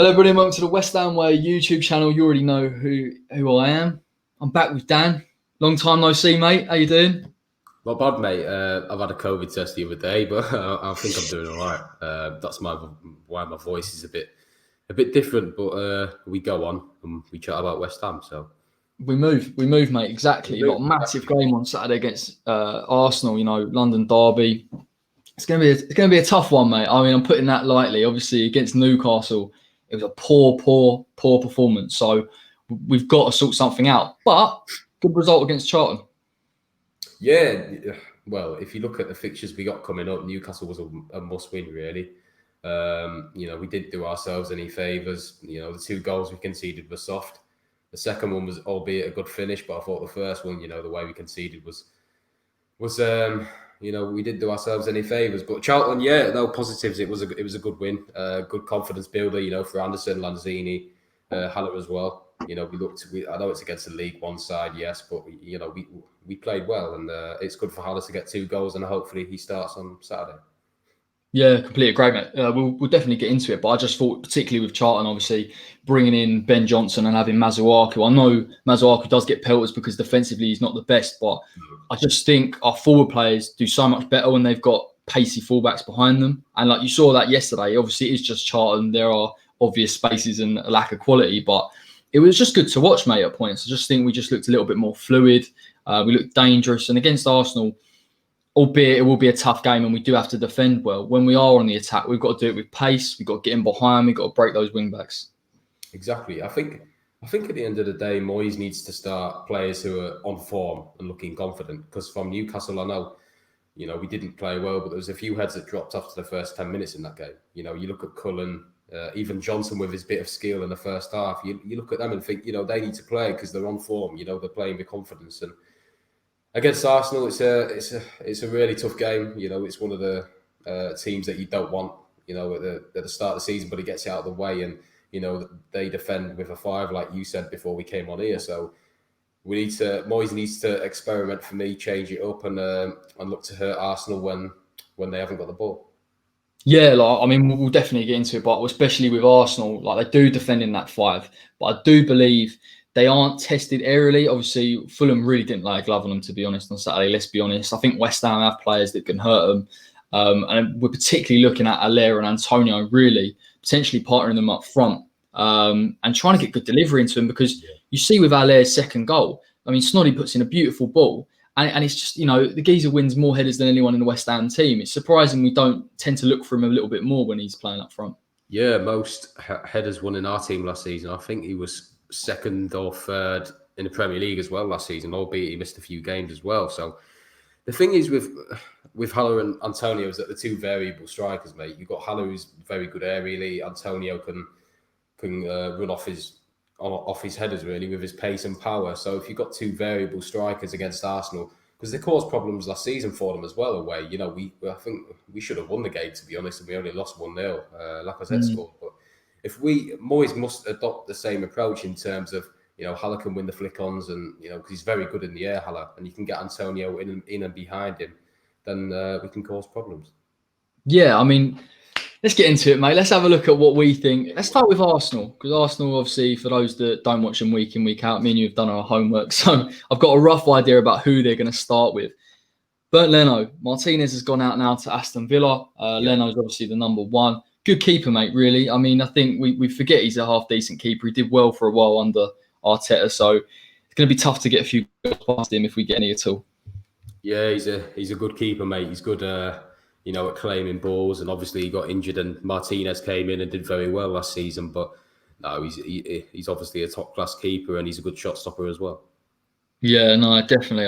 Hello, everybody, and welcome to the West Ham Way YouTube channel. You already know who I am. I'm back with Dan. Long time no see, mate. How you doing? Not bad, mate. I've had a COVID test the other day, but I think I'm doing all right. That's why my voice is a bit different. But we go on and we chat about West Ham. So We move, mate. Exactly. You've got a massive game on Saturday against Arsenal. You know, London derby. It's gonna be a tough one, mate. I mean, I'm putting that lightly. Obviously, against Newcastle, it was a poor performance. So we've got to sort something out. But good result against Charlton. yeah, well, if you look at the fixtures we got coming up, Newcastle was a must-win, really. We didn't do ourselves any favours. The 2 goals we conceded were soft. The second one was, albeit a good finish, but I thought the first one, the way we conceded was we didn't do ourselves any favours. But Charlton, no positives. It was a good win, good confidence builder. For Anderson, Lanzini, Haller as well. I know it's against the League One side, yes, but we played well, and it's good for Haller to get 2 goals, and hopefully he starts on Saturday. Yeah, completely agree, mate. We'll definitely get into it, but I just thought, particularly with Charlton, obviously bringing in Ben Johnson and having Masuaku. I know Masuaku does get pelters because defensively he's not the best, but I just think our forward players do so much better when they've got pacey fullbacks behind them. And like you saw that yesterday, obviously it is just Charlton. There are obvious spaces and a lack of quality, but it was just good to watch, mate, at points. I just think we just looked a little bit more fluid. We looked dangerous, and against Arsenal, albeit it will be a tough game and we do have to defend well, when we are on the attack, we've got to do it with pace. We've got to get in behind. We've got to break those wing backs. Exactly. I think at the end of the day, Moyes needs to start players who are on form and looking confident. Because from Newcastle, I know, we didn't play well, but there was a few heads that dropped after the first 10 minutes in that game. You look at Cullen, even Johnson with his bit of skill in the first half. You look at them and think, they need to play because they're on form. They're playing with confidence. And against Arsenal, it's a really tough game. It's one of the teams that you don't want. At the start of the season, but it gets you out of the way, and they defend with a 5, like you said before we came on here. So Moyes needs to experiment, for me, change it up, and look to hurt Arsenal when they haven't got the ball. Yeah, we'll definitely get into it, but especially with Arsenal, they do defend in that 5. But I do believe they aren't tested aerially. Obviously, Fulham really didn't lay a glove on them, to be honest, on Saturday. Let's be honest. I think West Ham have players that can hurt them. And we're particularly looking at Haller and Antonio, really, potentially partnering them up front and trying to get good delivery into them, because you see with Haller's second goal, Snoddy puts in a beautiful ball. And it's just, the geezer wins more headers than anyone in the West Ham team. It's surprising we don't tend to look for him a little bit more when he's playing up front. Yeah, most headers won in our team last season. I think he was 2nd or 3rd in the Premier League as well last season, albeit he missed a few games as well. So the thing is with Haller and Antonio is that the 2 variable strikers, mate. You've got Haller, who's very good aerially. Antonio can run off his headers, really, with his pace and power. So if you've got 2 variable strikers against Arsenal, because they caused problems last season for them as well away. I think we should have won the game, to be honest, and we only lost 1-0. Lacazette scored, but Moyes must adopt the same approach in terms of, Haller can win the flick-ons, and, because he's very good in the air, Haller, and you can get Antonio in and behind him, then we can cause problems. Yeah, let's get into it, mate. Let's have a look at what we think. Let's start with Arsenal, because Arsenal, obviously, for those that don't watch them week in, week out, me and you have done our homework, so I've got a rough idea about who they're going to start with. Bernd Leno, Martinez has gone out now to Aston Villa. Leno's obviously the number 1. Good keeper, mate, really. I think we forget he's a half-decent keeper. He did well for a while under Arteta, so it's going to be tough to get a few goals past him if we get any at all. Yeah, he's a good keeper, mate. He's good, at claiming balls, and obviously he got injured, and Martinez came in and did very well last season. But no, he's obviously a top-class keeper, and he's a good shot stopper as well. Yeah, no, definitely.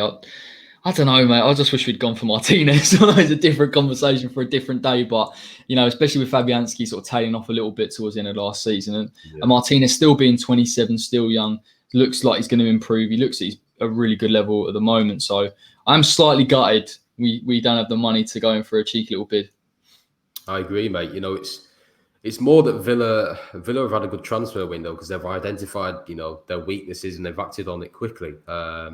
I don't know, mate. I just wish we'd gone for Martinez. It's a different conversation for a different day. But, especially with Fabianski sort of tailing off a little bit towards the end of last season. And Martinez still being 27, still young, looks like he's going to improve. He looks like he's a really good level at the moment. So I'm slightly gutted we don't have the money to go in for a cheeky little bid. I agree, mate. It's more that Villa have had a good transfer window because they've identified, their weaknesses and they've acted on it quickly. I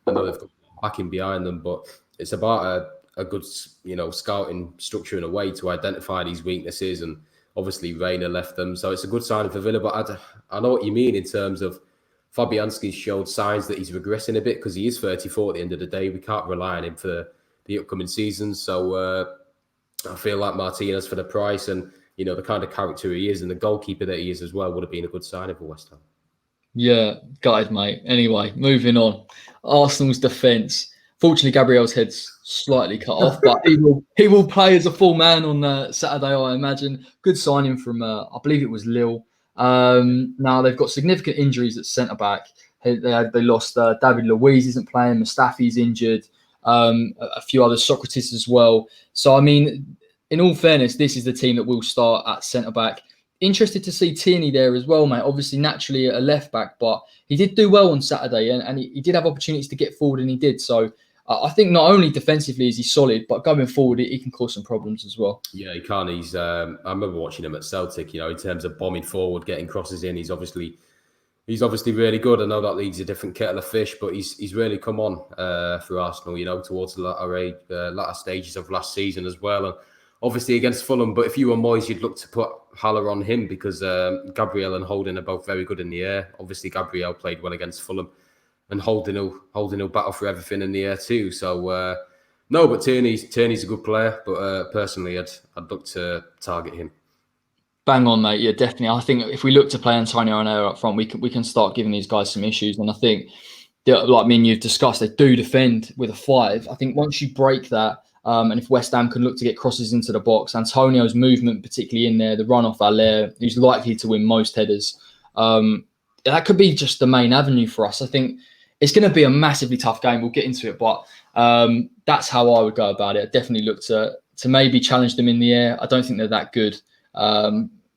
know they've got backing behind them, but it's about a good, scouting structure in a way to identify these weaknesses and Obviously, Reina left them, so it's a good sign for Villa. But I know what you mean in terms of Fabianski's showed signs that he's regressing a bit because he is 34 at the end of the day. We can't rely on him for the upcoming season. So I feel like Martinez, for the price and the kind of character he is and the goalkeeper that he is as well, would have been a good signing for West Ham. Yeah, gutted, mate. Anyway, moving on. Arsenal's defence. Fortunately, Gabriel's head's slightly cut off, but he will play as a full man on Saturday, I imagine. Good signing from, I believe it was Lille. Now, they've got significant injuries at centre-back. They lost David Luiz isn't playing, Mustafi's injured, a few others, Socrates as well. So, I mean, in all fairness, this is the team that will start at centre-back. Interested to see Tierney there as well, mate. Obviously, naturally a left-back, but he did do well on Saturday, and he did have opportunities to get forward, and he did. So, I think not only defensively is he solid, but going forward, he can cause some problems as well. Yeah, he can. He's. I remember watching him at Celtic. In terms of bombing forward, getting crosses in, he's obviously really good. I know that league's a different kettle of fish, but he's really come on for Arsenal. Towards the latter stages of last season as well, and obviously against Fulham. But if you were Moyes, you'd look to put Haller on him because Gabriel and Holding are both very good in the air. Obviously, Gabriel played well against Fulham. And Holding will battle for everything in the air too. So no, but Tierney's a good player. But personally, I'd look to target him. Bang on, mate. Yeah, definitely. I think if we look to play Antonio and Ayer up front, we can start giving these guys some issues. And I think, like me and you've discussed, they do defend with a 5. I think once you break that, and if West Ham can look to get crosses into the box, Antonio's movement, particularly in there, the run off Haller, who's likely to win most headers, that could be just the main avenue for us. I think it's going to be a massively tough game. We'll get into it, but that's how I would go about it. I'd definitely look to maybe challenge them in the air. I don't think they're that good.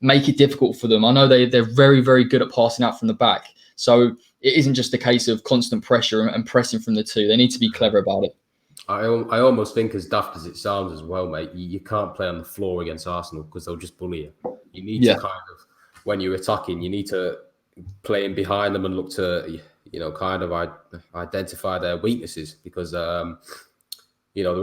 Make it difficult for them. I know they're very, very good at passing out from the back. So it isn't just a case of constant pressure and pressing from the two. They need to be clever about it. I almost think, as daft as it sounds as well, mate, you can't play on the floor against Arsenal because they'll just bully you. You need to kind of, when you're attacking, you need to play in behind them and look to... kind of identify their weaknesses because, they're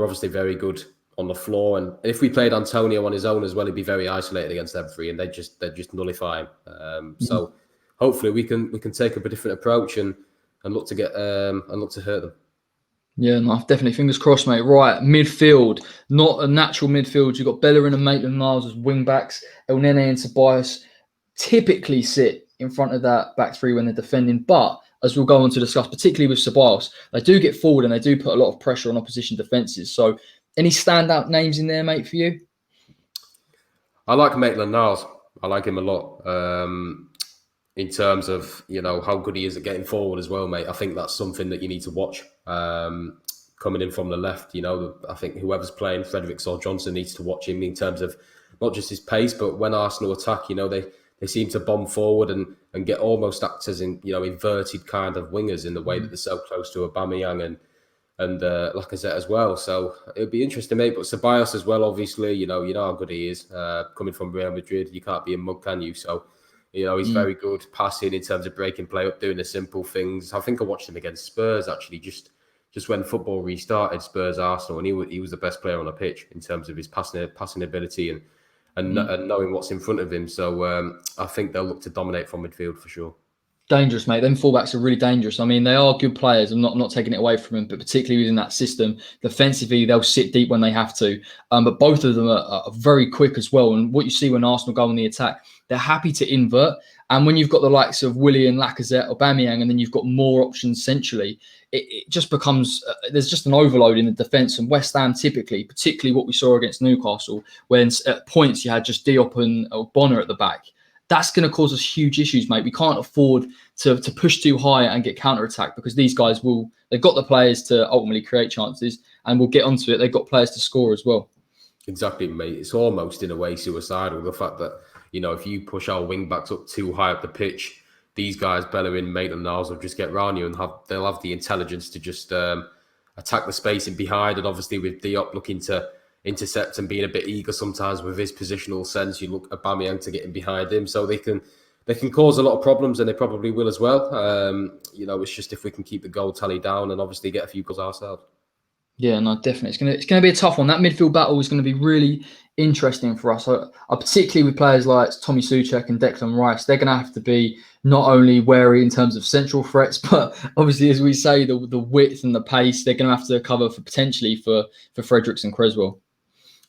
obviously very good on the floor. And if we played Antonio on his own as well, he'd be very isolated against them three and they'd just nullify him. So hopefully we can take up a different approach and look to get and look to hurt them. Yeah, no, definitely. Fingers crossed, mate. Right, midfield. Not a natural midfield. You've got Bellerin and Maitland-Niles as wing-backs. El Nene and Ceballos typically sit in front of that back three when they're defending, but as we'll go on to discuss, particularly with Ceballos, they do get forward and they do put a lot of pressure on opposition defences. So any standout names in there, mate, for you? I like Maitland-Niles. I like him a lot. In terms of, how good he is at getting forward as well, mate. I think that's something that you need to watch. Coming in from the left, I think whoever's playing, Fredericks or Johnson, needs to watch him in terms of not just his pace, but when Arsenal attack, they seem to bomb forward and get almost act as in, inverted kind of wingers in the way that they're so close to Aubameyang and Lacazette as well. So it'll be interesting, mate. But Ceballos as well, obviously, you know how good he is. Coming from Real Madrid, you can't be a mug, can you? So, he's very good passing in terms of breaking play up, doing the simple things. I think I watched him against Spurs, actually, just when football restarted, Spurs Arsenal, and he was the best player on the pitch in terms of his passing ability and knowing what's in front of him. So I think they'll look to dominate from midfield for sure. Dangerous, mate. Them fullbacks are really dangerous. I mean, they are good players. I'm not taking it away from them, but particularly within that system, defensively, they'll sit deep when they have to. But both of them are very quick as well. And what you see when Arsenal go on the attack, they're happy to invert. And when you've got the likes of Willian, Lacazette, Aubameyang, and then you've got more options centrally, it just becomes, there's just an overload in the defence. And West Ham typically, particularly what we saw against Newcastle, when at points you had just Diop and Bonner at the back, that's going to cause us huge issues, mate. We can't afford to push too high and get counter-attacked because these guys they've got the players to ultimately create chances, and we'll get onto it. They've got players to score as well. Exactly, mate. It's almost in a way suicidal, the fact that, if you push our wing-backs up too high up the pitch, these guys, Bellerin, Maitland-Niles, will just get round you and they'll have the intelligence to just attack the space in behind. And obviously with Diop looking to intercept and being a bit eager sometimes with his positional sense, you look at Aubameyang to get in behind him. So they can cause a lot of problems, and they probably will as well. It's just if we can keep the goal tally down and obviously get a few goals ourselves. Yeah, no, definitely. It's gonna be a tough one. That midfield battle is going to be really interesting for us. Particularly with players like Tommy Soucek and Declan Rice. They're going to have to be not only wary in terms of central threats, but obviously, as we say, the width and the pace. They're going to have to cover for potentially for Fredericks and Creswell.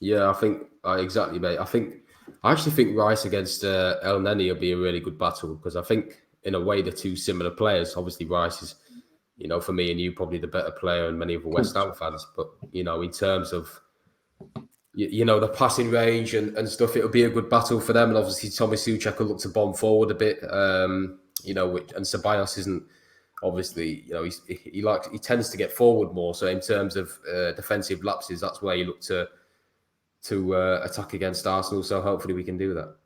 Yeah, I think exactly, mate. I actually think Rice against El Neni will be a really good battle because I think in a way they're two similar players. Obviously, Rice is, for me and you, probably the better player and many of the West Ham fans. But, in terms of, the passing range and stuff, it'll be a good battle for them. And obviously, Tommy Soucek will look to bomb forward a bit, and Ceballos isn't, obviously, he tends to get forward more. So in terms of defensive lapses, that's where you look to attack against Arsenal. So hopefully we can do that.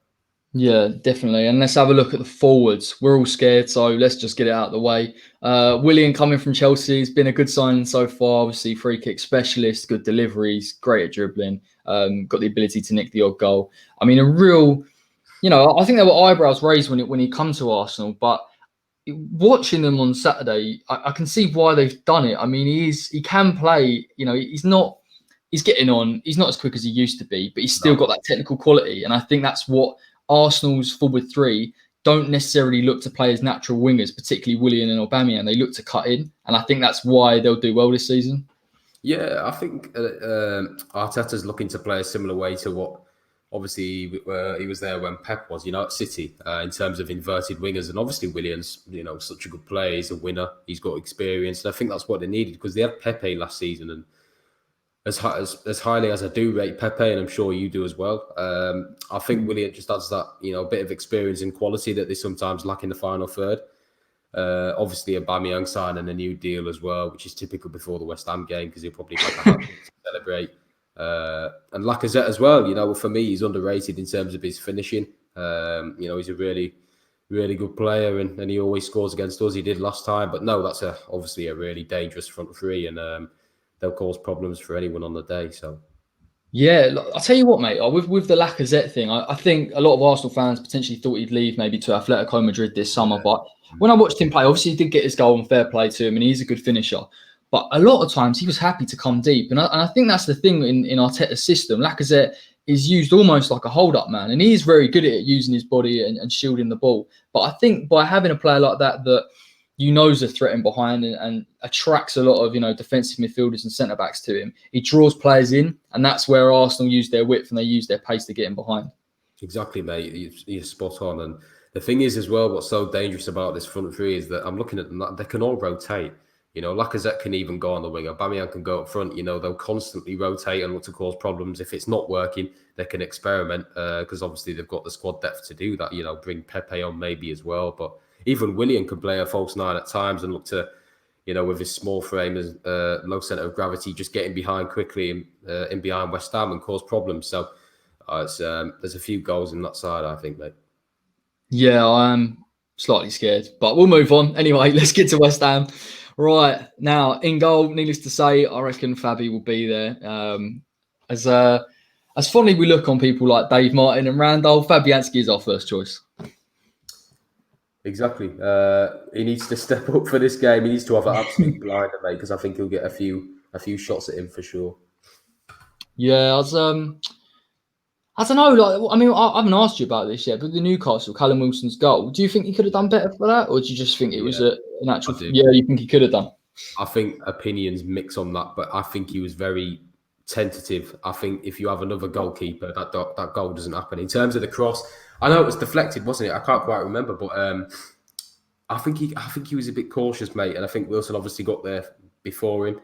Yeah, definitely. And let's have a look at the forwards. We're all scared, so let's just get it out of the way. Willian coming from Chelsea has been a good signing so far. Obviously, free kick specialist, good deliveries, great at dribbling, got the ability to nick the odd goal. I mean, a real, I think there were eyebrows raised when he come to Arsenal, but watching them on Saturday, I can see why they've done it. I mean, he can play. He's getting on. He's not as quick as he used to be, but he's still got that technical quality, and I think that's what Arsenal's forward three don't necessarily look to play as natural wingers, particularly Willian and Aubameyang. They look to cut in, and I think that's why they'll do well this season. Yeah, I think Arteta's looking to play a similar way to what, obviously, he was there when Pep was, at City, in terms of inverted wingers. And obviously, Willian's, such a good player. He's a winner. He's got experience. And I think that's what they needed because they had Pepe last season. And as highly as I do rate Pepe, and I'm sure you do as well, I think Willian just adds that, bit of experience and quality that they sometimes lack in the final third. Obviously, Aubameyang signing a new deal as well, which is typical before the West Ham game because he'll probably have to celebrate. And Lacazette as well, for me, he's underrated in terms of his finishing. He's a really, really good player and he always scores against us. He did last time, but no, that's obviously a really dangerous front three and they'll cause problems for anyone on the day. So, yeah, I'll tell you what, mate, with the Lacazette thing, I think a lot of Arsenal fans potentially thought he'd leave maybe to Atletico Madrid this summer. But when I watched him play, obviously he did get his goal and fair play to him and he's a good finisher. But a lot of times he was happy to come deep. And I think that's the thing in Arteta's system. Lacazette is used almost like a hold-up man. And he is very good at it, using his body and shielding the ball. But I think by having a player like that is a threat in behind and attracts a lot of, defensive midfielders and centre-backs to him, he draws players in. And that's where Arsenal use their width and they use their pace to get in behind. Exactly, mate. You're spot on. And the thing is as well, what's so dangerous about this front three is that I'm looking at them, they can all rotate. Lacazette can even go on the wing. Aubameyang can go up front. They'll constantly rotate and look to cause problems. If it's not working, they can experiment because obviously they've got the squad depth to do that. Bring Pepe on maybe as well. But even Willian can play a false nine at times and look to, with his small frame and low centre of gravity, just getting behind quickly in behind West Ham and cause problems. So there's a few goals in that side, I think, mate. Yeah, I am slightly scared, but we'll move on. Anyway, let's get to West Ham. Right, now, in goal, needless to say, I reckon Fabi will be there. As fondly we look on people like Dave Martin and Randall, Fabianski is our first choice. Exactly. He needs to step up for this game. He needs to have an absolute blinder, mate, because I think he'll get a few shots at him for sure. Yeah, I don't know. I haven't asked you about this yet, but the Newcastle, Callum Wilson's goal, do you think he could have done better for that? Or do you just think it was an actual... Yeah, you think he could have done? I think opinions mix on that, but I think he was very tentative. I think if you have another goalkeeper, that goal doesn't happen. In terms of the cross, I know it was deflected, wasn't it? I can't quite remember, but I think he was a bit cautious, mate. And I think Wilson obviously got there before him.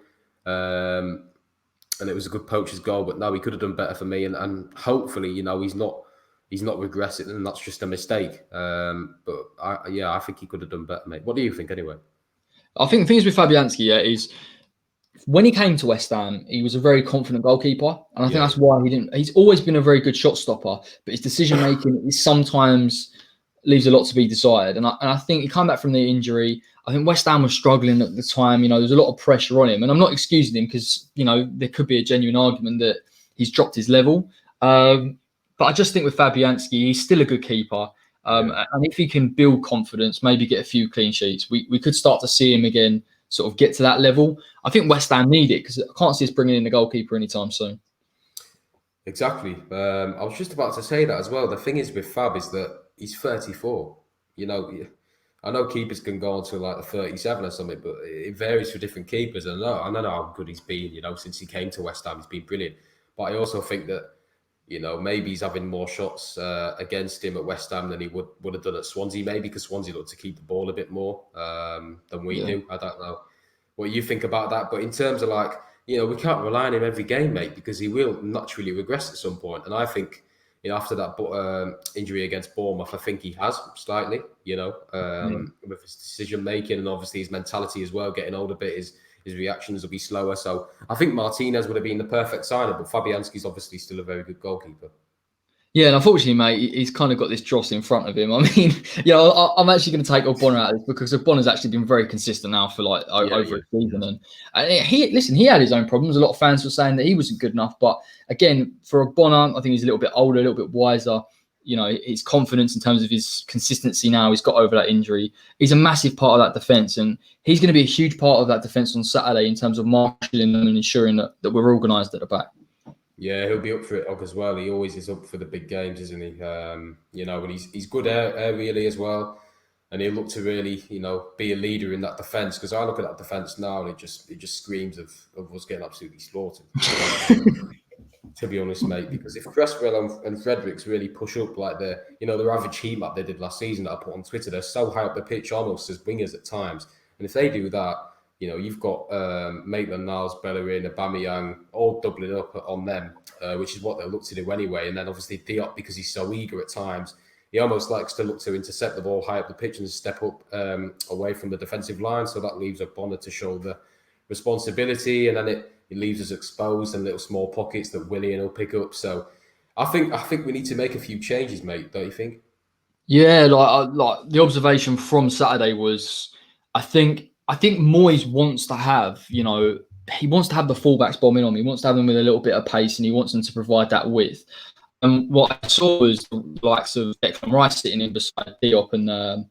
And it was a good poacher's goal, but no, he could have done better for me. And hopefully, he's not regressing, and that's just a mistake. But I think he could have done better, mate. What do you think, anyway? I think the thing is with Fabianski, is when he came to West Ham, he was a very confident goalkeeper, and I think that's why he didn't. He's always been a very good shot stopper, but his decision making is sometimes leaves a lot to be desired. And I think he came back from the injury. I think West Ham was struggling at the time. There's a lot of pressure on him. And I'm not excusing him because, there could be a genuine argument that he's dropped his level. But I just think with Fabianski, he's still a good keeper. And if he can build confidence, maybe get a few clean sheets, we could start to see him again sort of get to that level. I think West Ham need it because I can't see us bringing in the goalkeeper anytime soon. Exactly. I was just about to say that as well. The thing is with Fab is that he's 34. You know, I know keepers can go on to like the 37 or something, but it varies for different keepers. And I don't know how good he's been, since he came to West Ham. He's been brilliant. But I also think that, maybe he's having more shots against him at West Ham than he would have done at Swansea, maybe because Swansea look to keep the ball a bit more than we do. I don't know what you think about that. But in terms of like, we can't rely on him every game, mate, because he will naturally regress at some point. And I think, after that injury against Bournemouth, I think he has slightly, with his decision making and obviously his mentality as well. Getting older, bit his reactions will be slower. So I think Martinez would have been the perfect signing, but Fabianski's obviously still a very good goalkeeper. Yeah, and unfortunately, mate, he's kind of got this dross in front of him. I mean, I'm actually going to take Ogbonna out of this because Ogbonna's actually been very consistent now for like over a season. And he had his own problems. A lot of fans were saying that he wasn't good enough. But again, for Ogbonna, I think he's a little bit older, a little bit wiser. His confidence in terms of his consistency now, he's got over that injury. He's a massive part of that defence, and he's going to be a huge part of that defence on Saturday in terms of marshalling them and ensuring that we're organised at the back. Yeah, he'll be up for it as well. He always is up for the big games, isn't he? And he's good aerially as well. And he'll look to really, be a leader in that defence. Because I look at that defence now and it just screams of us getting absolutely slaughtered. To be honest, mate, because if Cresswell and Fredericks really push up like the average heat map they did last season that I put on Twitter, they're so high up the pitch almost as wingers at times. And if they do that, you've got Maitland-Niles, Bellerin, Aubameyang all doubling up on them, which is what they'll look to do anyway. And then obviously Diop, because he's so eager at times, he almost likes to look to intercept the ball high up the pitch and step up away from the defensive line. So that leaves Ogbonna to shoulder responsibility, and then it leaves us exposed in little small pockets that Willian will pick up. So I think we need to make a few changes, mate. Don't you think? Yeah, like the observation from Saturday was, I think Moyes wants to have, he wants to have the fullbacks bombing on him. He wants to have them with a little bit of pace, and he wants them to provide that width. And what I saw was the likes of Declan Rice sitting in beside Diop and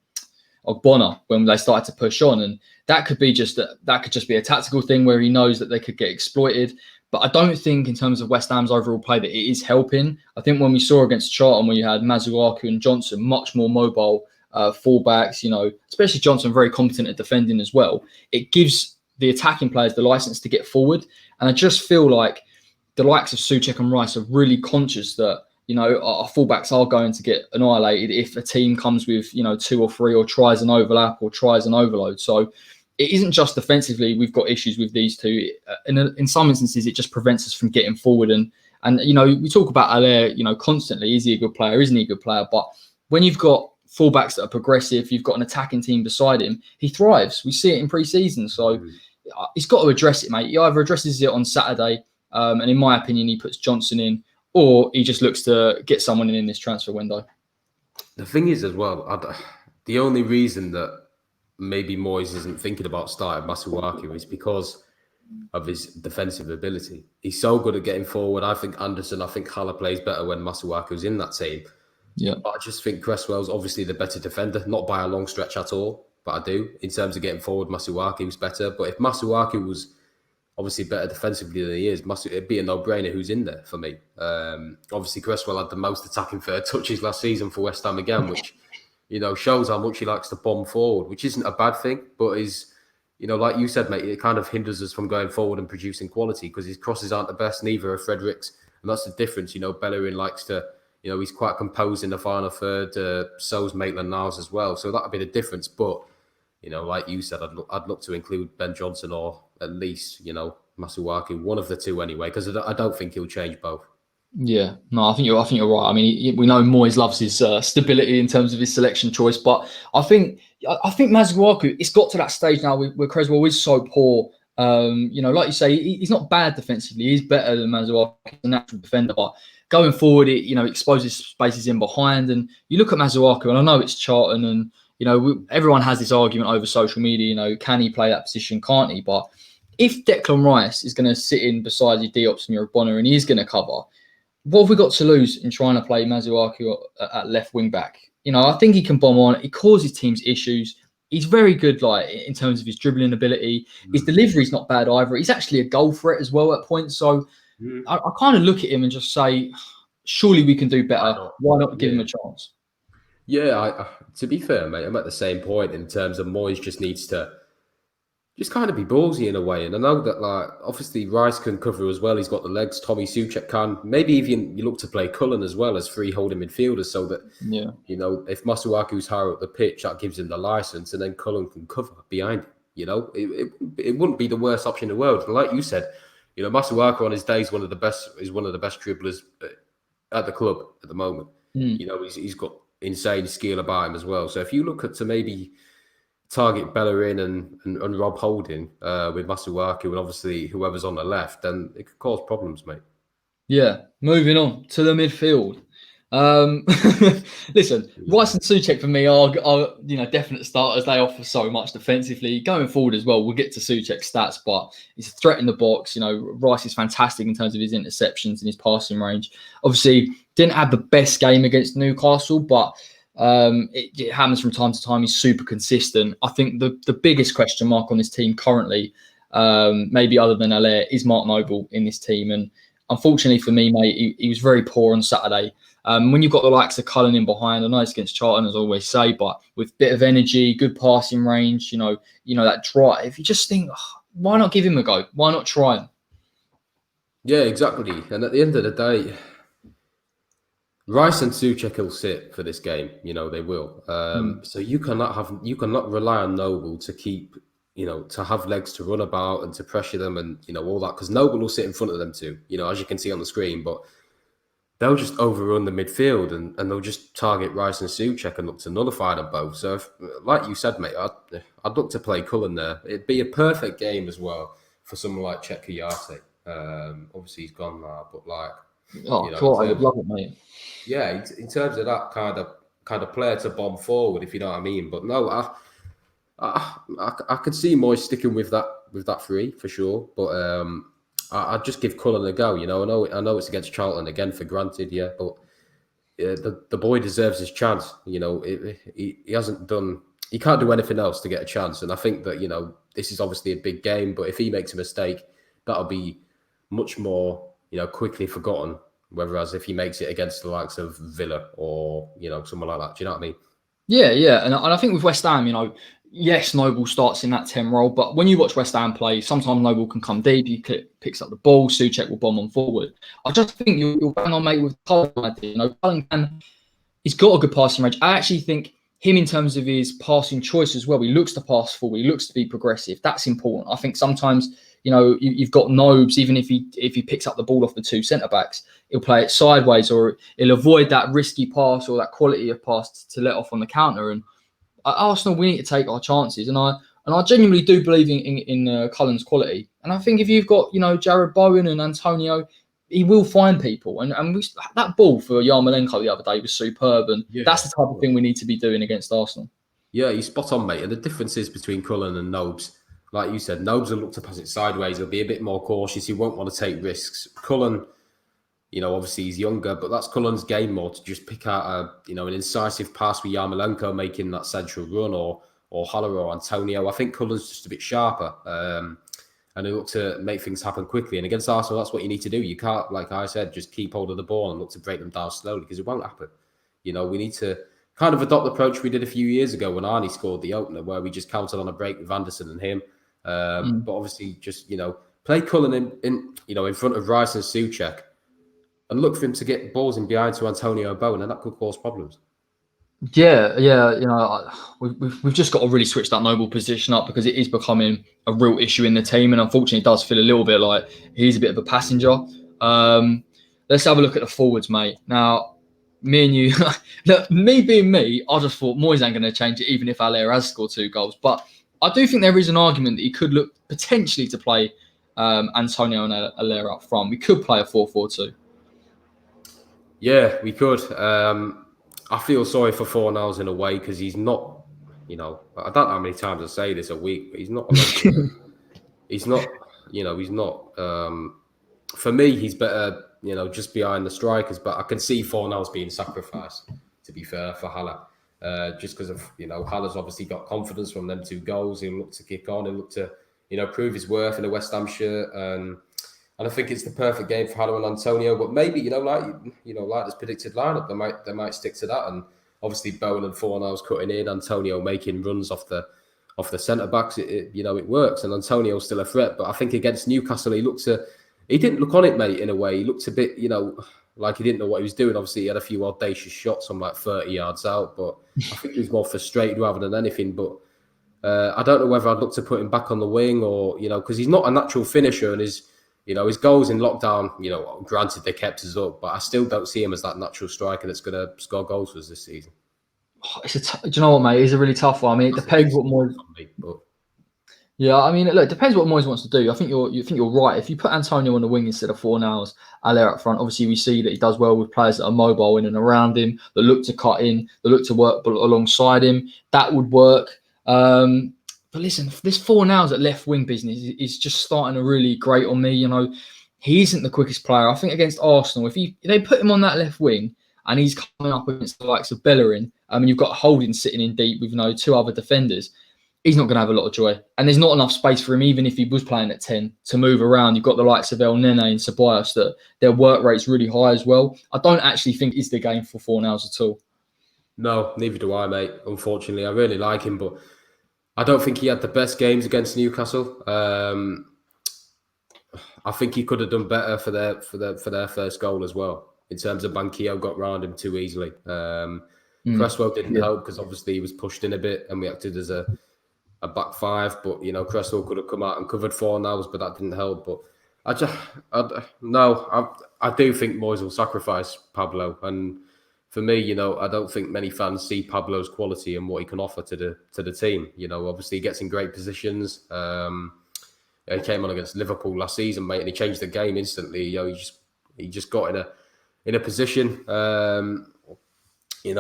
Ogbonna when they started to push on, and that could just be a tactical thing where he knows that they could get exploited. But I don't think in terms of West Ham's overall play that it is helping. I think when we saw against Charlton, where you had Masuaku and Johnson much more mobile fullbacks, especially Johnson very competent at defending as well, it gives the attacking players the license to get forward. And I just feel like the likes of Souček and Rice are really conscious that our fullbacks are going to get annihilated if a team comes with 2 or 3 or tries an overlap or tries an overload. So it isn't just defensively we've got issues with these two. In some instances, it just prevents us from getting forward. And we talk about Haller, constantly. Is he a good player? Isn't he a good player? But when you've got fullbacks that are progressive, you've got an attacking team beside him, he thrives. We see it in pre-season. So he's got to address it, mate. He either addresses it on Saturday, and in my opinion, he puts Johnson in, or he just looks to get someone in this transfer window. The thing is as well, the only reason that maybe Moyes isn't thinking about starting Masuaku is because of his defensive ability. He's so good at getting forward. I think Haller plays better when Masuaku's in that team. Yeah, but I just think Cresswell's obviously the better defender, not by a long stretch at all, but I do. In terms of getting forward, Masuaku's better. But if Masuaku was obviously better defensively than he is, it'd be a no-brainer who's in there for me. Obviously, Cresswell had the most attacking third touches last season for West Ham again, which shows how much he likes to bomb forward, which isn't a bad thing, but is like you said, mate, it kind of hinders us from going forward and producing quality because his crosses aren't the best, neither are Fredericks, and that's the difference. Bellerin likes to. He's quite composed in the final third. So's Maitland-Niles as well. So that'd be the difference. But, like you said, I'd look to include Ben Johnson or at least, Masuaku, one of the two anyway, because I don't think he'll change both. Yeah, no, I think you're right. I mean, we know Moyes loves his stability in terms of his selection choice, but I think Masuaku, it's got to that stage now where Cresswell is so poor. Like you say, he's not bad defensively. He's better than Masuaku, he's a natural defender, but going forward, it exposes spaces in behind. And you look at Masuaku, and I know it's Charlton, and everyone has this argument over social media. Can he play that position? Can't he? But if Declan Rice is going to sit in beside your Diops and your Ogbonna, and he is going to cover, what have we got to lose in trying to play Masuaku at left wing back? I think he can bomb on. He causes teams issues. He's very good, like in terms of his dribbling ability. His delivery's not bad either. He's actually a goal threat as well at points. So I kind of look at him and just say, surely we can do better. Why not give him a chance? Yeah, to be fair, mate, I'm at the same point in terms of Moyes just needs to just kind of be ballsy in a way. And I know that, like, obviously Rice can cover as well. He's got the legs. Tommy Souček can. Maybe even you look to play Cullen as well as free holding midfielders, so that you know, if Masuaku's higher up the pitch, that gives him the license, and then Cullen can cover behind him. You know, it wouldn't be the worst option in the world. And like you said, you know, Masuaku on his day is one of the best dribblers at the club at the moment. You know, he's got insane skill about him as well. So if you look at to maybe target Bellerin and Rob Holding with Masuaku and obviously whoever's on the left, then it could cause problems, mate. Yeah, moving on to the midfield. Listen, Rice and Souček for me are you know, definite starters. They offer so much defensively. Going forward as well, we'll get to Souček's stats, but he's a threat in the box. You know, Rice is fantastic in terms of his interceptions and his passing range. Obviously, didn't have the best game against Newcastle, but it happens from time to time. He's super consistent. I think the biggest question mark on this team currently, maybe other than Haller, is Mark Noble in this team. And unfortunately for me, mate, he was very poor on Saturday. When you've got the likes of Cullen in behind, I know it's against Charlton, as I always say, but with a bit of energy, good passing range, you know that drive, you just think, why not give him a go? Why not try him? Yeah, exactly. And at the end of the day, Rice and Souček will sit for this game. You know, they will. So you cannot rely on Noble to keep, you know, to have legs to run about and to pressure them and, you know, all that, because Noble will sit in front of them too, you know, as you can see on the screen, but they'll just overrun the midfield and they'll just target Rice and Souček and look to nullify them both. So, like you said, mate, I'd look to play Cullen there. It'd be a perfect game as well for someone like Chet Kuyate. Obviously, he's gone now, but like, I would love it, mate. Yeah, in terms of that kind of player to bomb forward, if you know what I mean. But no, I could see Moyes sticking with that three for sure. But I'd just give Cullen a go. You know, I know it's against Charlton again for granted, yeah. But the boy deserves his chance. You know, he hasn't done. He can't do anything else to get a chance. And I think that, you know, this is obviously a big game. But if he makes a mistake, that'll be much more, you know, quickly forgotten. Whereas if he makes it against the likes of Villa or, you know, someone like that, do you know what I mean? Yeah. And I think with West Ham, you know, yes, Noble starts in that 10 role, but when you watch West Ham play, sometimes Noble can come deep, he picks up the ball, Souček will bomb on forward. I just think you're bang on, mate, with Cullen idea. You know, Cullen he's got a good passing range. I actually think him, in terms of his passing choice as well, he looks to pass forward, he looks to be progressive. That's important. I think sometimes, you know, you've got Nobes, even if he picks up the ball off the two centre-backs, he'll play it sideways or he'll avoid that risky pass or that quality of pass to let off on the counter. And at Arsenal, we need to take our chances. And I genuinely do believe in Cullen's quality. And I think if you've got, you know, Jared Bowen and Antonio, he will find people. And that ball for Yarmolenko the other day was superb. And that's the type of thing we need to be doing against Arsenal. Yeah, you're spot on, mate. And the difference is between Cullen and Nobes. Like you said, Nobes will look to pass it sideways. He'll be a bit more cautious. He won't want to take risks. Cullen, you know, obviously he's younger, but that's Cullen's game more, to just pick out an incisive pass with Yarmolenko making that central run, or Haller or Antonio. I think Cullen's just a bit sharper, and he'll look to make things happen quickly. And against Arsenal, that's what you need to do. You can't, like I said, just keep hold of the ball and look to break them down slowly, because it won't happen. You know, we need to kind of adopt the approach we did a few years ago when Arnie scored the opener, where we just counted on a break with Anderson and him. But obviously, just, you know, play Cullen in front of Rice and Souček, and look for him to get balls in behind to Antonio Bowen, and that could cause problems. Yeah. You know, we've just got to really switch that Noble position up, because it is becoming a real issue in the team, and unfortunately, it does feel a little bit like he's a bit of a passenger. Let's have a look at the forwards, mate. Now, me and you, look, me being me, I just thought Moyes ain't going to change it, even if Haller has scored 2 goals. But I do think there is an argument that he could look potentially to play Antonio and Haller up front. We could play a 4-4-2. Yeah, we could. I feel sorry for Fornals in a way, because he's not, you know, I don't know how many times I say this a week, but he's not, he's not, you know, he's not, for me, he's better, you know, just behind the strikers, but I can see Fornals being sacrificed, to be fair, for Haller. just because of, Haller's obviously got confidence from them 2 goals. He'll look to kick on. He'll look to, prove his worth in a West Ham shirt. And I think it's the perfect game for Haller and Antonio. But maybe, like this predicted lineup, they might stick to that. And obviously Bowen and Fornals cutting in, Antonio making runs off the centre backs. It works. And Antonio's still a threat. But I think against Newcastle, he didn't look on it, mate, in a way. He looked a bit, like he didn't know what he was doing. Obviously, he had a few audacious shots from like 30 yards out, but I think he was more frustrated rather than anything. But I don't know whether I'd look to put him back on the wing or, because he's not a natural finisher, and his goals in lockdown, granted they kept us up, but I still don't see him as that natural striker that's going to score goals for us this season. Do you know what, mate? It's a really tough one. I mean, it depends what more. Yeah, I mean, look, it depends what Moyes wants to do. I think you're right. If you put Antonio on the wing instead of Fornals, Haller up front, obviously we see that he does well with players that are mobile in and around him, that look to cut in, that look to work alongside him. That would work. But listen, this Fornals at left wing business is just starting to really grate on me. He isn't the quickest player. I think against Arsenal, if they put him on that left wing and he's coming up against the likes of Bellerin, you've got Holding sitting in deep with 2 other defenders, he's not going to have a lot of joy. And there's not enough space for him, even if he was playing at 10, to move around. You've got the likes of El Nene and Ceballos that their work rate's really high as well. I don't actually think it's the game for Fornals at all. No, neither do I, mate. Unfortunately, I really like him, but I don't think he had the best games against Newcastle. I think he could have done better for their first goal as well. In terms of Banquillo got round him too easily. Cresswell didn't help because obviously he was pushed in a bit and we acted as a back 5, but Cresswell could have come out and covered Fornals, but that didn't help. But I do think Moyes will sacrifice Pablo, and for me, I don't think many fans see Pablo's quality and what he can offer to the team. Obviously he gets in great positions. He came on against Liverpool last season, mate, and he changed the game instantly. He just got in a position.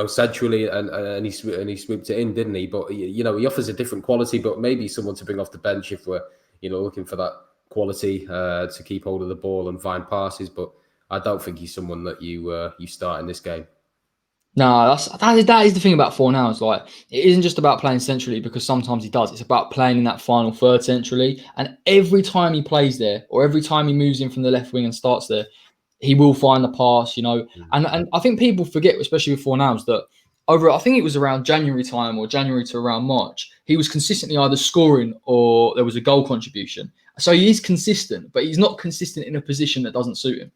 Centrally, and he swooped it in, didn't he? But he offers a different quality, but maybe someone to bring off the bench if we're looking for that quality to keep hold of the ball and find passes. But I don't think he's someone that you start in this game. No, that is the thing about Fornals. Like, it isn't just about playing centrally, because sometimes he does. It's about playing in that final third centrally, and every time he plays there, or every time he moves in from the left wing and starts there, he will find the pass, And I think people forget, especially with Fornals, that I think it was around January time or January to around March, he was consistently either scoring or there was a goal contribution. So he is consistent, but he's not consistent in a position that doesn't suit him.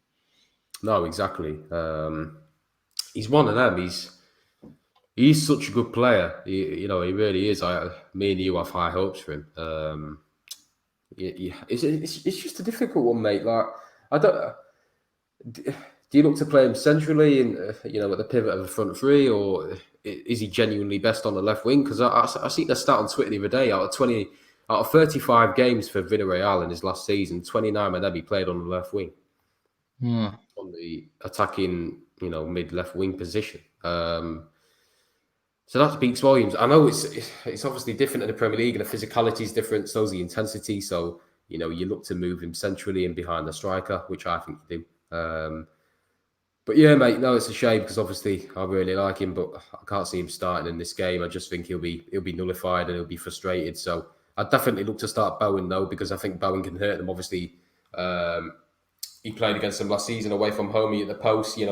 No, exactly. He's one of them. He's such a good player. He really is. Me and you have high hopes for him. It's just a difficult one, mate. Like, I don't. Do you look to play him centrally in, at the pivot of the front 3, or is he genuinely best on the left wing? Because I see the stat on Twitter the other day, out of 35 games for Villarreal in his last season, 29 of them he played on the left wing. Yeah. On the attacking, mid-left wing position. So that speaks volumes. I know it's obviously different in the Premier League, and the physicality is different, so's the intensity. So, you look to move him centrally and behind the striker, which I think you do. But yeah, mate, no, it's a shame because obviously I really like him, but I can't see him starting in this game. I just think he'll be nullified and he'll be frustrated. So I'd definitely look to start Bowen though, because I think Bowen can hurt them. Obviously, he played against them last season away from home at the post. They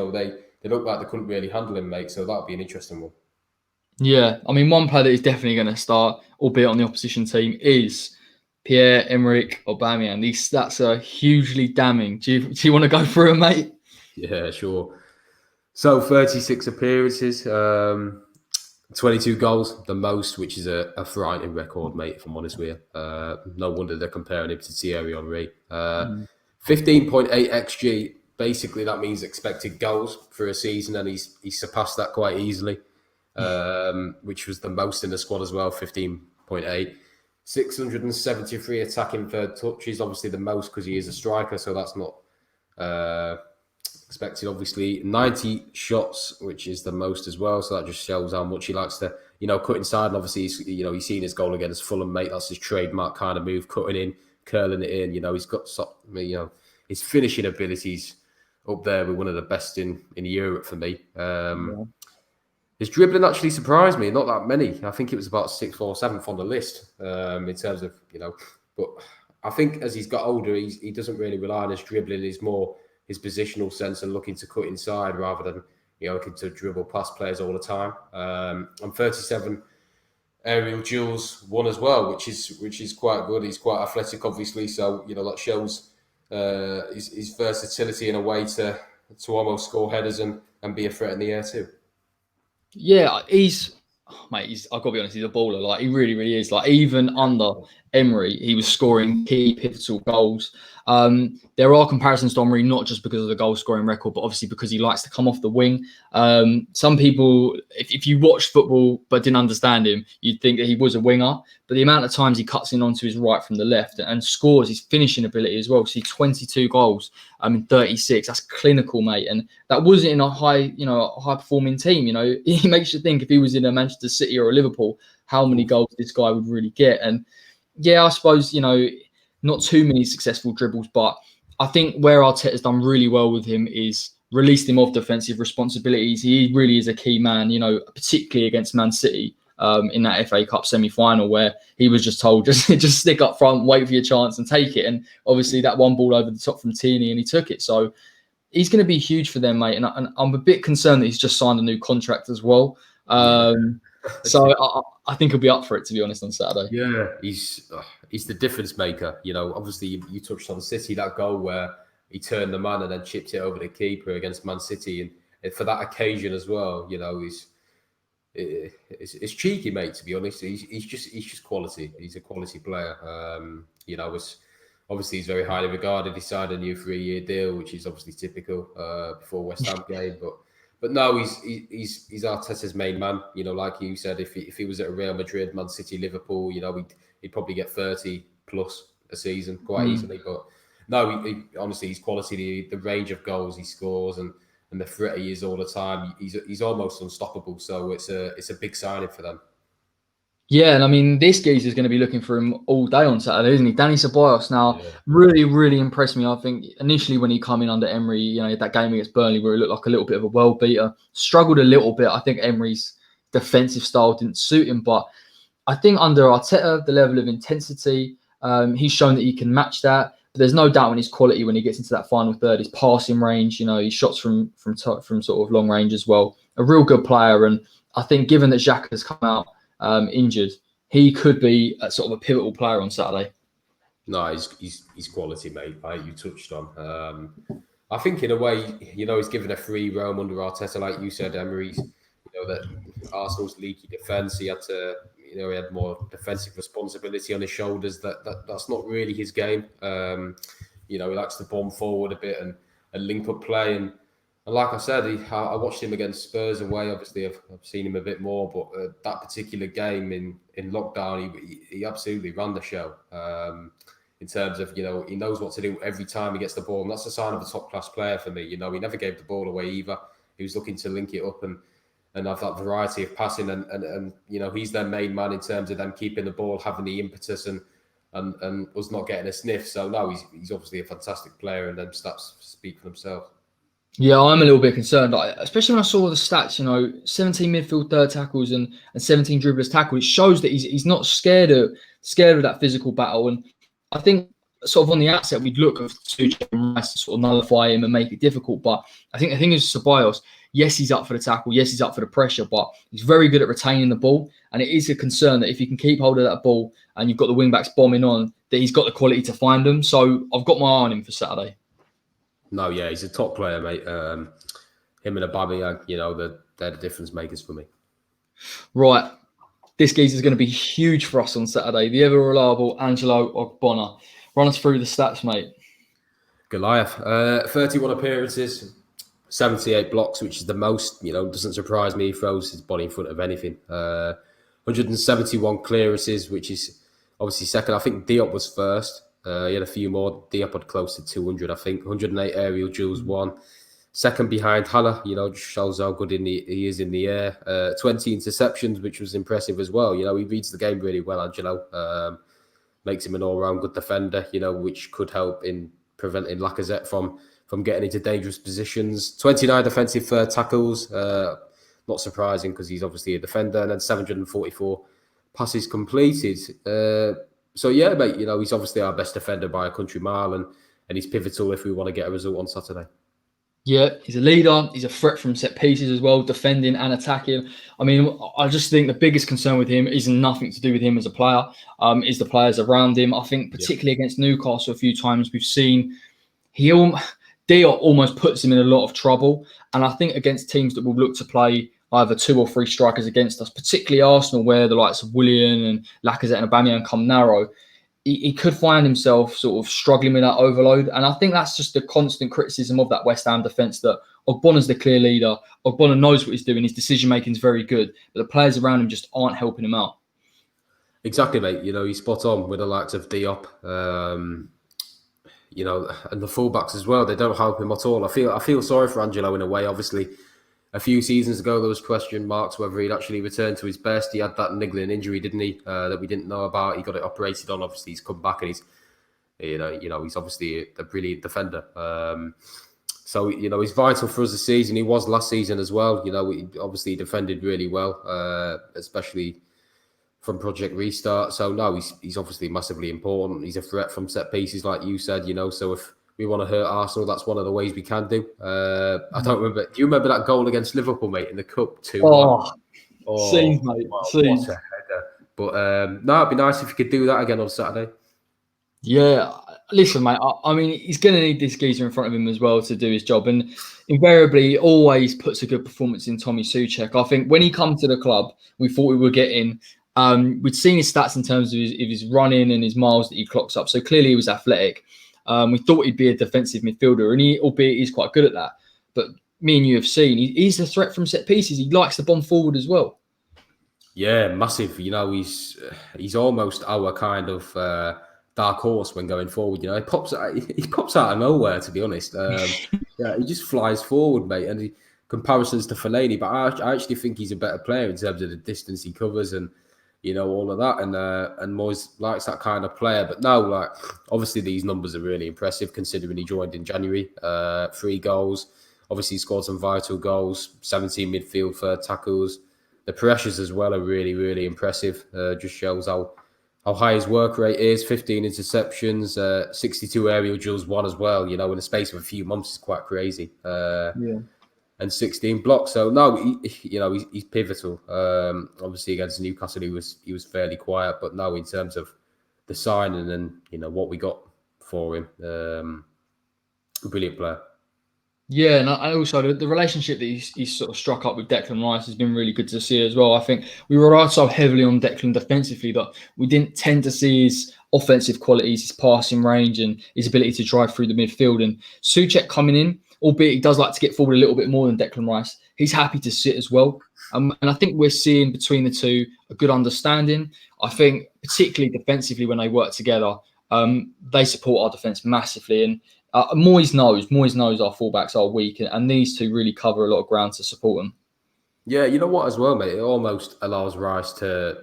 looked like they couldn't really handle him, mate. So that'd be an interesting one. Yeah, I mean, one player that is definitely going to start, albeit on the opposition team, is Pierre-Emerick Aubameyang. These stats are hugely damning. Do you want to go through them, mate? Yeah, sure. So 36 appearances, 22 goals, the most, which is a frightening record, mate, if I'm honest with you. No wonder they're comparing him to Thierry Henry. 15.8 XG, basically that means expected goals for a season, and he's surpassed that quite easily, which was the most in the squad as well, 15.8. 673 attacking third touches, obviously the most because he is a striker, so that's not expected, obviously. 90 shots, which is the most as well, so that just shows how much he likes to, cut inside. And obviously, he's seen his goal against Fulham, mate. That's his trademark kind of move, cutting in, curling it in. He's got, his finishing abilities up there with one of the best in Europe for me. His dribbling actually surprised me. Not that many. I think it was about 6th or 7th on the list in terms of, But I think as he's got older, he doesn't really rely on his dribbling. He's more his positional sense and looking to cut inside rather than, looking to dribble past players all the time. I'm 37 aerial duels won as well, which is quite good. He's quite athletic, obviously. So, that shows his versatility in a way to almost score headers and be a threat in the air too. Yeah, I've got to be honest, he's a baller. Like, he really, really is. Like, even under Emery, he was scoring key pivotal goals. There are comparisons to Emery, not just because of the goal scoring record, but obviously because he likes to come off the wing. Some people, if you watched football but didn't understand him, you'd think that he was a winger. But the amount of times he cuts in onto his right from the left and scores, his finishing ability as well. See, 22 goals in 36. That's clinical, mate. And that wasn't in a high performing team. He makes you think if he was in a Manchester City or a Liverpool, how many goals this guy would really get. And yeah, I suppose, not too many successful dribbles, but I think where Arteta's done really well with him is released him of defensive responsibilities. He really is a key man, particularly against Man City in that FA Cup semi-final, where he was just told, just stick up front, wait for your chance and take it. And obviously that one ball over the top from Tierney and he took it. So he's going to be huge for them, mate. And I'm a bit concerned that he's just signed a new contract as well. So I think he'll be up for it, to be honest, on Saturday. Yeah, he's the difference maker. Obviously you touched on City, that goal where he turned the man and then chipped it over the keeper against Man City, and for that occasion as well, it's cheeky, mate. To be honest, he's just quality. He's a quality player. Obviously he's very highly regarded. He signed a new 3-year deal, which is obviously typical before West Ham game, But no, he's Arteta's main man. Like you said, if he was at Real Madrid, Man City, Liverpool, he'd probably get 30 plus a season quite easily. But no, honestly, his quality, the range of goals he scores, and the threat he is all the time, he's almost unstoppable. So it's a big signing for them. Yeah, and I mean, this geezer is going to be looking for him all day on Saturday, isn't he? Dani Ceballos now really, really impressed me. I think initially when he came in under Emery, that game against Burnley where he looked like a little bit of a world beater, struggled a little bit. I think Emery's defensive style didn't suit him, but I think under Arteta, the level of intensity, he's shown that he can match that. But there's no doubt in his quality when he gets into that final third, his passing range, his shots from sort of long range as well. A real good player, and I think given that Xhaka has come out injured, he could be a sort of a pivotal player on Saturday. No, he's quality, mate. Like you touched on. I think in a way, he's given a free roam under Arteta, like you said, Emery's. That Arsenal's leaky defence. He had to, he had more defensive responsibility on his shoulders. That's not really his game. He likes to bomb forward a bit and link up play. And like I said, I watched him against Spurs away. Obviously, I've seen him a bit more, but that particular game in lockdown, he absolutely ran the show. In terms of, he knows what to do every time he gets the ball. And that's a sign of a top-class player for me. He never gave the ball away either. He was looking to link it up and have that variety of passing. And he's their main man in terms of them keeping the ball, having the impetus and us not getting a sniff. So, no, he's obviously a fantastic player, and them stats speak for themselves. Yeah, I'm a little bit concerned, especially when I saw the stats, 17 midfield third tackles and 17 dribblers tackles. It shows that he's not scared of that physical battle. And I think sort of on the outset, we'd look at Tuchel and Rice to sort of nullify him and make it difficult. But I think the thing is Ceballos, yes, he's up for the tackle. Yes, he's up for the pressure, but he's very good at retaining the ball. And it is a concern that if he can keep hold of that ball and you've got the wing backs bombing on, that he's got the quality to find them. So I've got my eye on him for Saturday. No, yeah, he's a top player, mate. Him and Aubameyang, they're the difference makers for me. Right. This geezer is going to be huge for us on Saturday. The ever-reliable Angelo Ogbonna. Run us through the stats, mate. Goliath. 31 appearances, 78 blocks, which is the most. Doesn't surprise me. He throws his body in front of anything. 171 clearances, which is obviously second. I think Diop was first. He had a few more. Diop had close to 200, I think. 108 aerial duels won. Second behind Haller, just shows how good he is in the air. 20 interceptions, which was impressive as well. He reads the game really well, Angelo. Makes him an all-round good defender, which could help in preventing Lacazette from getting into dangerous positions. 29 defensive third tackles. not surprising because he's obviously a defender. And then 744 passes completed. So yeah, mate, he's obviously our best defender by a country mile, and he's pivotal if we want to get a result on Saturday. Yeah, he's a leader. He's a threat from set pieces as well, defending and attacking. I mean, I just think the biggest concern with him is nothing to do with him as a player, is the players around him. I think particularly against Newcastle a few times we've seen Diop almost puts him in a lot of trouble. And I think against teams that will look to play either 2 or 3 strikers against us, particularly Arsenal, where the likes of Willian and Lacazette and Aubameyang come narrow, he could find himself sort of struggling with that overload. And I think that's just the constant criticism of that West Ham defence, that Ogbona's the clear leader. Ogbonna knows what he's doing. His decision-making is very good. But the players around him just aren't helping him out. Exactly, mate. He's spot on with the likes of Diop, and the fullbacks as well. They don't help him at all. I feel sorry for Angelo in a way. Obviously, a few seasons ago, there was question marks whether he'd actually returned to his best. He had that niggling injury, didn't he, that we didn't know about. He got it operated on. Obviously, he's come back and he's, he's obviously a brilliant defender. So, he's vital for us this season. He was last season as well. He obviously defended really well, especially from Project Restart. So, no, he's obviously massively important. He's a threat from set pieces, like you said, So if we want to hurt Arsenal, that's one of the ways we can do. I don't remember. Do you remember that goal against Liverpool, mate, in the Cup 2-1? Scenes, mate. Scenes. What a header. But no, it'd be nice if you could do that again on Saturday. Yeah. Listen, mate, I mean, he's going to need this geezer in front of him as well to do his job. And invariably, he always puts a good performance in Tommy Souček. I think when he come to the club, we thought we were getting... we'd seen his stats in terms of his running and his miles that he clocks up. So clearly he was athletic. We thought he'd be a defensive midfielder, and albeit he's quite good at that. But me and you have seen he's a threat from set pieces. He likes to bomb forward as well. Yeah, massive. He's almost our kind of dark horse when going forward. He pops out of nowhere, to be honest. He just flies forward, mate. And comparisons to Fellaini, but I actually think he's a better player in terms of the distance he covers and all of that, and Moyes likes that kind of player. But no, obviously these numbers are really impressive considering he joined in January. 3 goals, obviously he scored some vital goals, 17 midfield third tackles. The pressures as well are really, really impressive. Just shows how high his work rate is. 15 interceptions, 62 aerial duels won as well. In the space of a few months is quite crazy. And 16 blocks. So no, he's pivotal. Obviously against Newcastle, he was fairly quiet, but now in terms of the signing and what we got for him, brilliant player. Yeah, and also the relationship that he's sort of struck up with Declan Rice has been really good to see as well. I think we relied so heavily on Declan defensively that we didn't tend to see his offensive qualities, his passing range, and his ability to drive through the midfield. And Souček coming in, albeit he does like to get forward a little bit more than Declan Rice, he's happy to sit as well. And I think we're seeing between the two a good understanding. I think particularly defensively when they work together, they support our defence massively. And Moyes knows our fullbacks are weak, and these two really cover a lot of ground to support them. Yeah, you know what as well, mate? It almost allows Rice to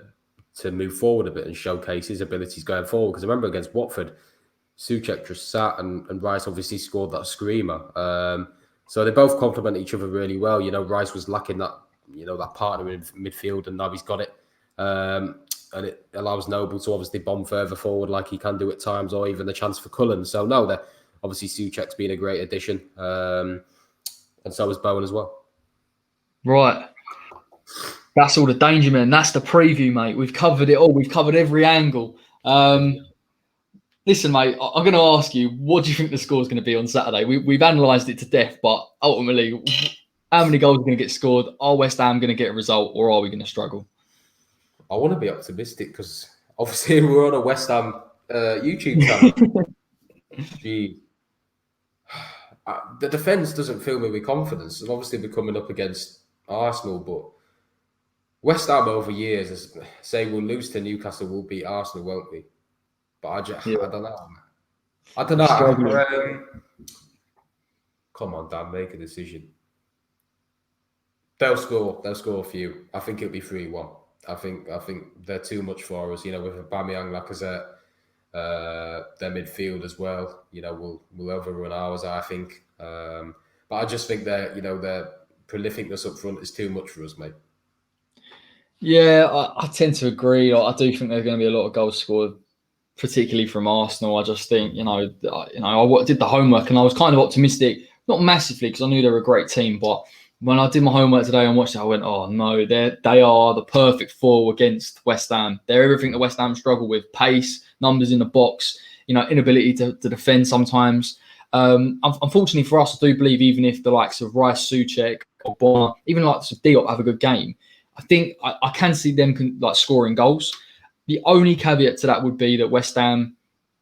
move forward a bit and showcase his abilities going forward. Because I remember against Watford, Souček just sat and Rice obviously scored that screamer. So they both complement each other really well. Rice was lacking that, that partner in midfield, and now he's got it. And it allows Noble to obviously bomb further forward like he can do at times, or even the chance for Cullen. So no, obviously Souček's been a great addition. And so is Bowen as well. Right. That's all the dangermen. That's the preview, mate. We've covered it all. We've covered every angle. Listen, mate, I'm going to ask you, what do you think the score is going to be on Saturday? We've analysed it to death, but ultimately, how many goals are going to get scored? Are West Ham going to get a result, or are we going to struggle? I want to be optimistic because obviously we're on a West Ham YouTube channel. Gee. The defence doesn't fill me with confidence. And obviously we're coming up against Arsenal, but West Ham over years, say we'll lose to Newcastle, we'll beat Arsenal, won't we? But I don't know. I don't know. Come on, Dan, make a decision. They'll score a few. I think it'll be 3-1. I think they're too much for us. With Aubameyang, Lacazette, their midfield as well. We'll overrun ours, I think. But I just think they're prolificness up front is too much for us, mate. Yeah, I tend to agree. I do think there's going to be a lot of goals scored, particularly from Arsenal. I just think, I did the homework and I was kind of optimistic, not massively because I knew they were a great team, but when I did my homework today and watched it, I went, oh no, they are the perfect foil against West Ham. They're everything that West Ham struggle with: pace, numbers in the box, inability to defend sometimes. Unfortunately for us, I do believe even if the likes of Rice, Souček, or Bonner, even like Diop have a good game, I think I can see them scoring goals. The only caveat to that would be that West Ham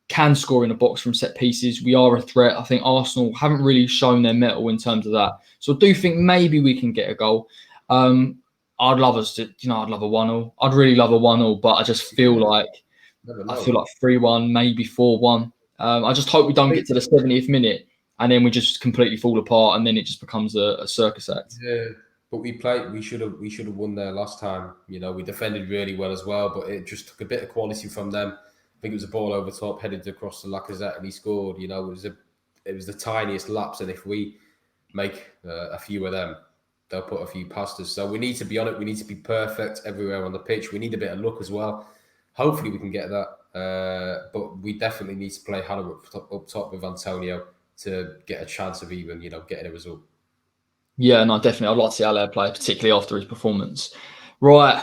can score in the box from set pieces. We are a threat. I think Arsenal haven't really shown their mettle in terms of that. So I do think maybe we can get a goal. I'd love us to, I'd love a 1-0. I'd really love a 1-0, but I just feel like 3-1, maybe 4-1. I just hope we don't get to the 70th minute and then we just completely fall apart and then it just becomes a circus act. Yeah. But we should have won there last time. We defended really well as well, but it just took a bit of quality from them. I think it was a ball over top, headed across to Lacazette, and he scored. It was the tiniest lapse, and if we make a few of them, they'll put a few past us. So we need to be on it. We need to be perfect everywhere on the pitch. We need a bit of luck as well. Hopefully we can get that, but we definitely need to play Haller up top with Antonio to get a chance of even getting a result. Yeah, no, definitely. I'd like to see Haller play, particularly after his performance. Right,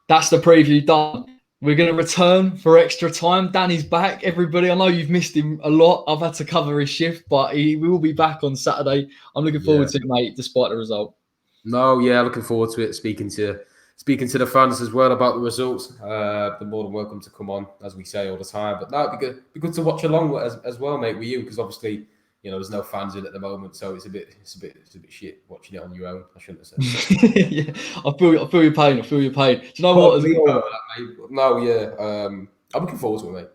that's the preview done. We're going to return for extra time. Danny's back, everybody. I know you've missed him a lot. I've had to cover his shift, but we will be back on Saturday. I'm looking forward to it, mate, despite the result. No, yeah, looking forward to it. Speaking to the fans as well about the results. They're more than welcome to come on, as we say all the time. But that'd be good. Be good to watch along as well, mate, with you, because obviously, there's no fans in at the moment, so it's a bit shit watching it on your own. I shouldn't have said. Yeah, I feel your pain. Do you know what? I'm looking forward to it, mate.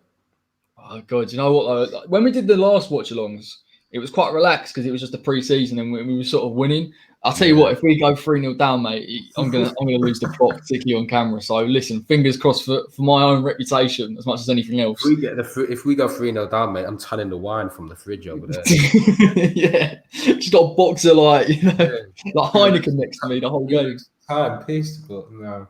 Oh God, do you know what? When we did the last watch-alongs, it was quite relaxed because it was just a pre-season and we were sort of winning. I'll tell you what, if we go 3-0 down, mate, I'm gonna lose the plot, particularly on camera. So listen, fingers crossed for my own reputation as much as anything else. If we go 3-0 down, mate, I'm tanning the wine from the fridge over there. Yeah, just got a box of like Heineken next to me the whole game. I'm pissed, but no.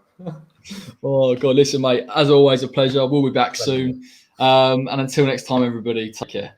Oh God, listen, mate. As always, a pleasure. We'll be back soon. And until next time, everybody, take care.